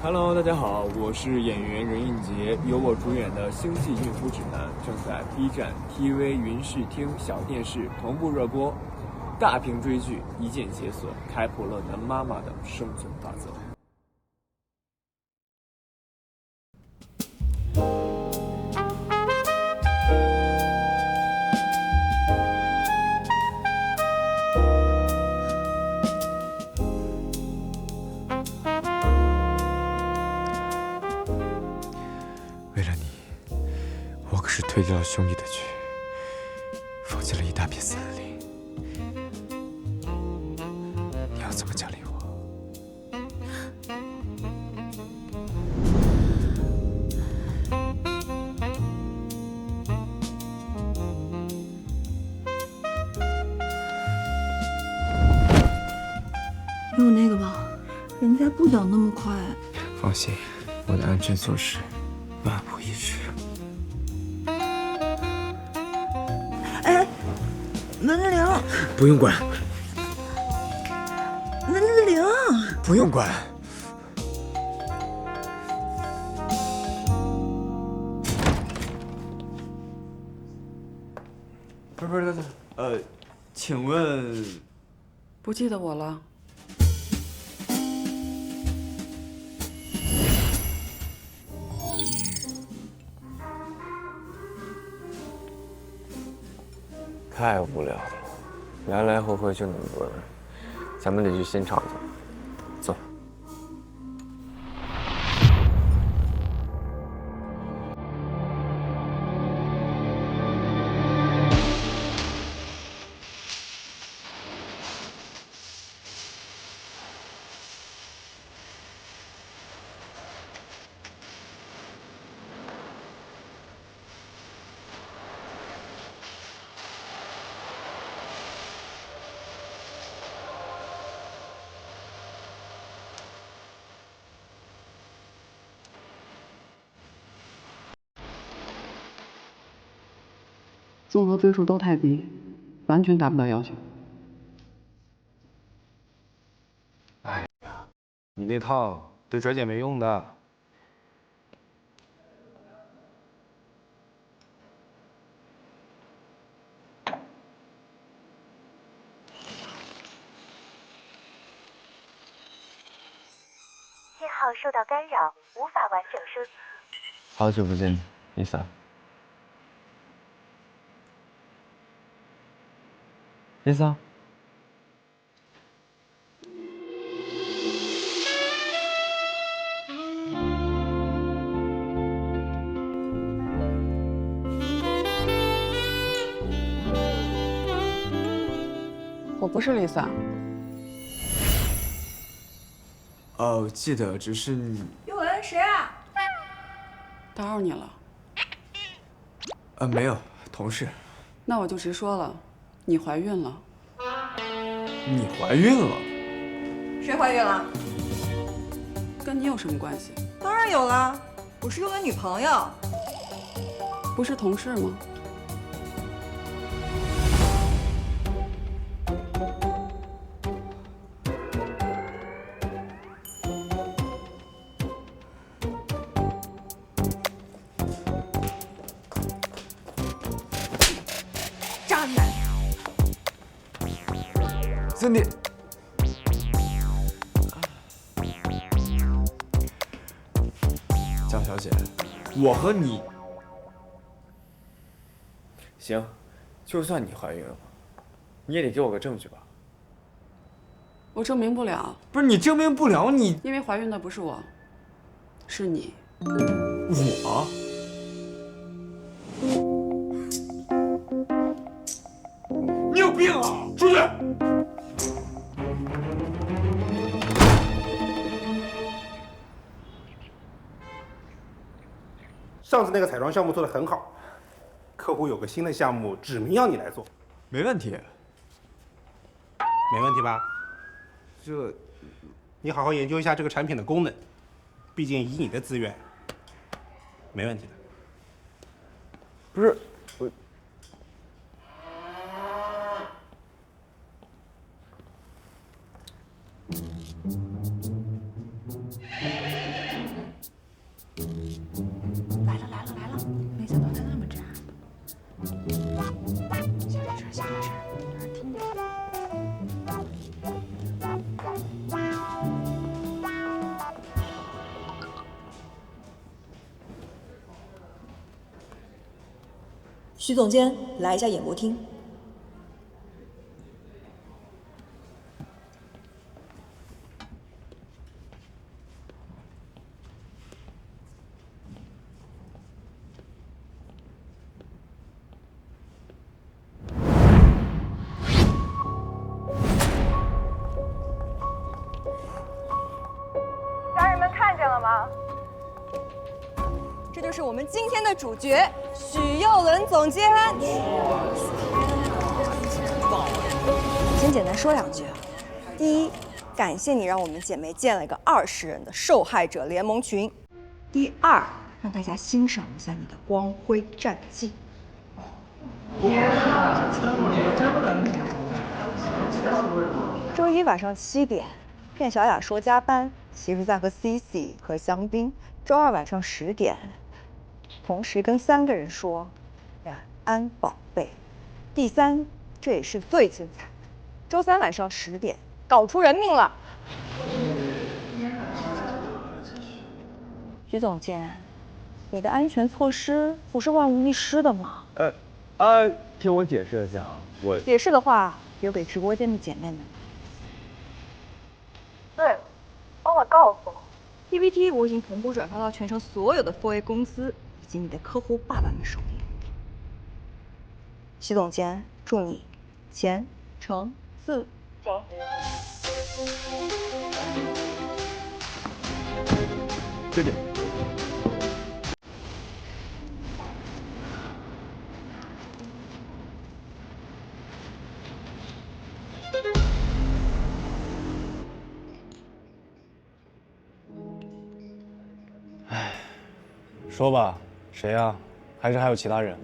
Hello，大家好，我是演员任应杰，由我主演的《星际孕妇指南》正在 B 站、TV、云视听小电视同步热播，大屏追剧，一键解锁，开普了男妈妈的生存法则。为了你，我可是推掉了兄弟的局，放弃了一大片森林。你要怎么奖励我？用那个吧，人家不长那么快。放心，我的安全措施万无一失。哎，门铃，不用管，门铃，不用管。不是，请问，不记得我了？太无聊了，来来回回就那么多人，咱们得去新场子。走。综合分数都太低，完全达不到要求。哎呀，你那套对拽姐没用的。信号受到干扰，无法完整收集。好久不见，Lisa。Lisa。我不是 Lisa。哦，记得，只是你，哟喂，谁啊？打扰你了。没有，同事。那我就直说了，你怀孕了。你怀孕了？谁怀孕了？跟你有什么关系？当然有了，我是用的女朋友。不是同事吗？渣男！森迪，江小姐，我和你，行，就算你怀孕了，你也得给我个证据吧？我证明不了，不是你证明不了你，因为怀孕的不是我，是你。我。你有病啊！出去！上次那个彩妆项目做得很好，客户有个新的项目，指明要你来做，没问题。没问题吧？这，你好好研究一下这个产品的功能，毕竟以你的资源，没问题的。不是我。徐总监，来一下演播厅。家人们看见了吗？这就是我们今天的主角许佑伦总监。先简单说两句啊。第一，感谢你让我们姐妹建了一个20人的受害者联盟群。第二，让大家欣赏一下你的光辉战绩。周一晚上7点，骗小雅说加班，其实在和 CC 和香槟。周二晚上10点。同时跟3个人说晚安宝贝。第三，这也是最精彩的，周三晚上10点搞出人命了。徐总监，你的安全措施不是万无一失的吗？听我解释一下啊，解释的话留给直播间的姐妹们。对了，帮我告诉我 PPT 我已经同步转发到全城所有的 4A 公司以及你的客户爸爸们手里。徐总监，祝你前程似锦。这点。说吧，谁呀？还是还有其他人？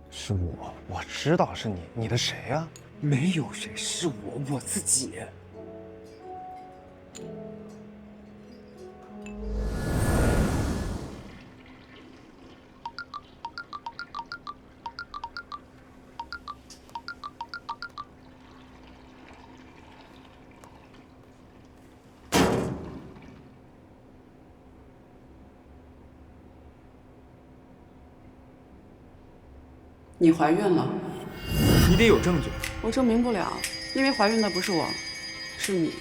是我，我知道是你，你的谁呀？没有谁，是我自己。你怀孕了，你得有证据。我证明不了，因为怀孕的不是我，是你。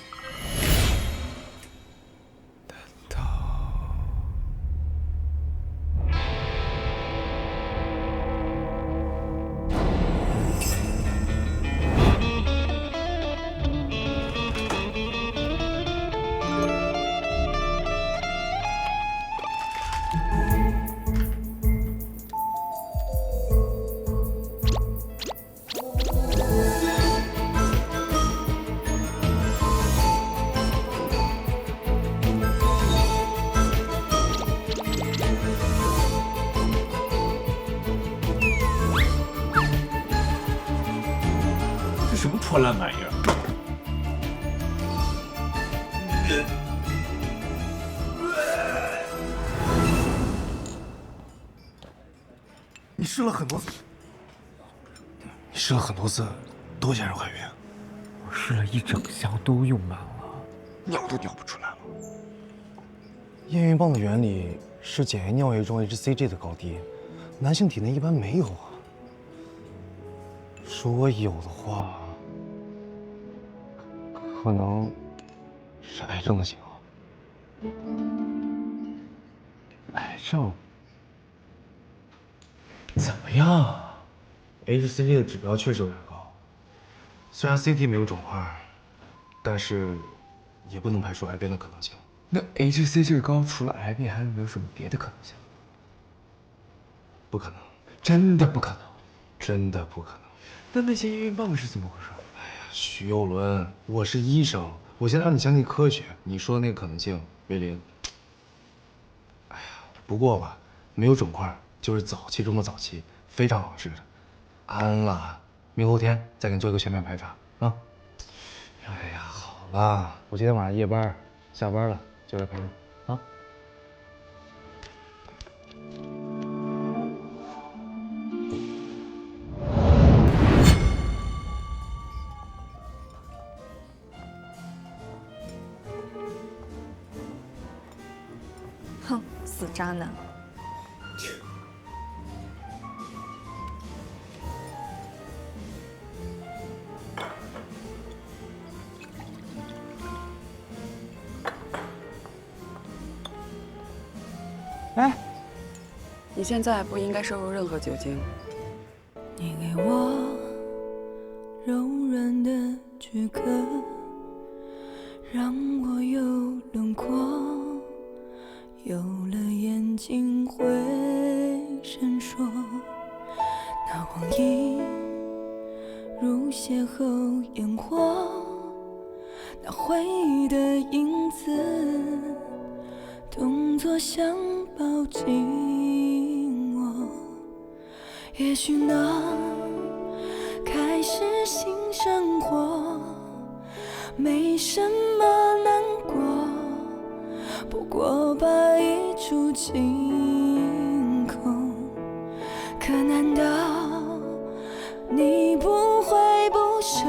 什么破烂玩意儿？你试了很多次，多想让怀孕，我试了一整箱，都用满了，尿都尿不出来了。验孕棒的原理是检验尿液中 hCG 的高低，男性体内一般没有啊。如果有的话，可能是癌症的信号。癌症？怎么样？hCG 的指标确实有点高，虽然 CT 没有肿块，但是也不能排除癌变的可能性。那 hCG 高，除了癌变，还有没有什么别的可能性？不可能，真的不可能，真的不可能。那些验孕棒是怎么回事？哎呀，徐佑伦，我是医生，我先让你相信科学。你说的那个可能性为零。哎呀，不过吧，没有肿块，就是早期中的早期，非常好治的。安了，明后天再给你做一个全面排查啊。哎呀，好了，我今天晚上夜班，下班了就来陪你啊。哼，死渣男！你现在不应该摄入任何酒精。你给我柔软的躯壳，让我有轮廓，有了眼睛会闪烁。那光阴如邂逅烟火，那回忆的影子，动作想抱紧我。也许能开始新生活，没什么难过，不过把一出清空。可难道你不会不舍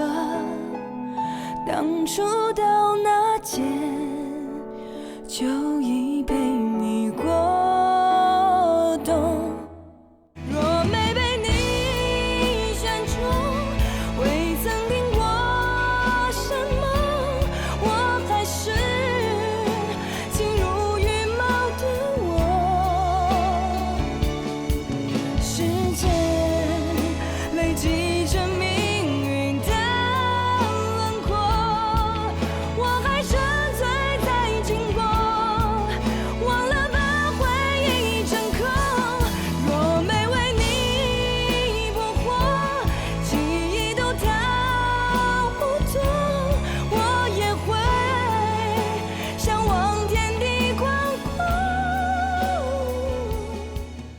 当初到那间就